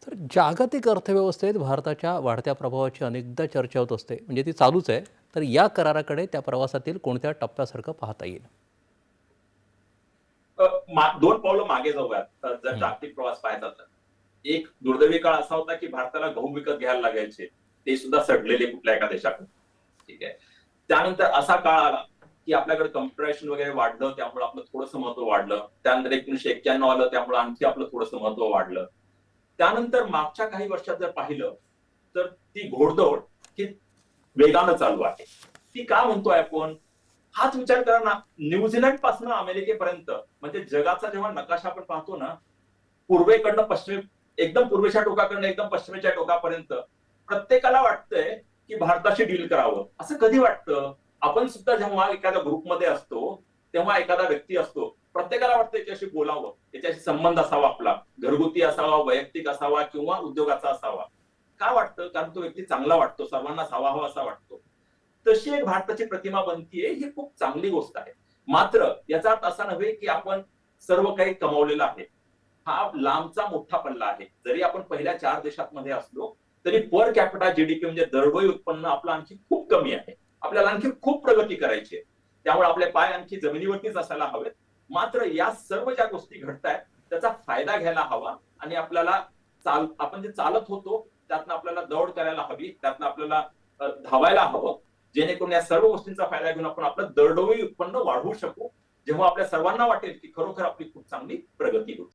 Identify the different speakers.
Speaker 1: तर जागतिक अर्थव्यवस्थेत भारताच्या वाढत्या प्रभावाची अनेकदा चर्चा होत असते, म्हणजे ती चालूच आहे. तर या कराराकडे त्या प्रवासातील कोणत्या टप्प्यासारखं पाहता येईल?
Speaker 2: दोन पावलं मागे जाऊयात. जर
Speaker 1: हं.
Speaker 2: जागतिक प्रवास पाहायचा तर एक दुर्दैवी काळ असा होता की भारताला गहू विकत घ्यायला लागायचे, ते सुद्धा सडलेले कुठल्या एका देशाकडून. ठीक आहे. त्यानंतर असा काळ आला की आपल्याकडे कम्प्युटरायझेशन वगैरे वाढलं, त्यामुळे आपलं थोडंसं महत्व वाढलं. त्यानंतर 1991 आलं, त्यामुळे आणखी आपलं थोडंसं महत्व वाढलं. त्यानंतर मागच्या काही वर्षात जर पाहिलं तर ती घोडदौड ही वेगानं चालू आहे. ती का म्हणतोय आपण? हाच विचार करा ना, न्यूझीलंड पासून अमेरिकेपर्यंत, म्हणजे जगाचा जेव्हा नकाशा आपण पाहतो ना, पूर्वेकडनं पश्चिमे, एकदम पूर्वेच्या टोकाकडनं एकदम पश्चिमेच्या टोकापर्यंत प्रत्येकाला वाटतंय की भारताशी डील करावं. असं कधी वाटतं? आपण सुद्धा जेव्हा एखाद्या ग्रुपमध्ये असतो, तेव्हा एखादा व्यक्ती असतो, प्रत्येकाला वाटतं याच्याशी बोलावं, याच्याशी संबंध असावा आपला, घरगुती असावा, वैयक्तिक असावा किंवा उद्योगाचा असावा. का वाटतं? कारण तो व्यक्ती चांगला वाटतो, सर्वांना हवा असा वाटतो. तशी एक भारताची प्रतिमा बनतीये, ही खूप चांगली गोष्ट आहे. मात्र याचा अर्थ असा नव्हे की आपण सर्व काही कमावलेलं आहे. हा लांबचा मोठा पल्ला आहे. जरी आपण पहिल्या 4 देशांमध्ये असलो, तरी पर कॅपिटा जीडीपी म्हणजे दरडोई उत्पन्न आपलं आणखी खूप कमी आहे. आपल्याला आणखी खूप प्रगती करायची आहे. त्यामुळे आपले पाय आणखी जमिनीवरतीच असायला हवेत. मात्र या सर्व ज्या गोष्टी घडतायत, त्याचा फायदा घ्यायला हवा आणि आपल्याला आपण जे चालत होतो, त्यातनं आपल्याला दौड करायला हवी, त्यातनं आपल्याला धावायला हवं. जेणेकरून या सर्व गोष्टींचा फायदा घेऊन आपण आपलं दरडोई उत्पन्न वाढवू शकू. जेव्हा आपल्या सर्वांना वाटेल की खरोखर आपली खूप चांगली प्रगती होती.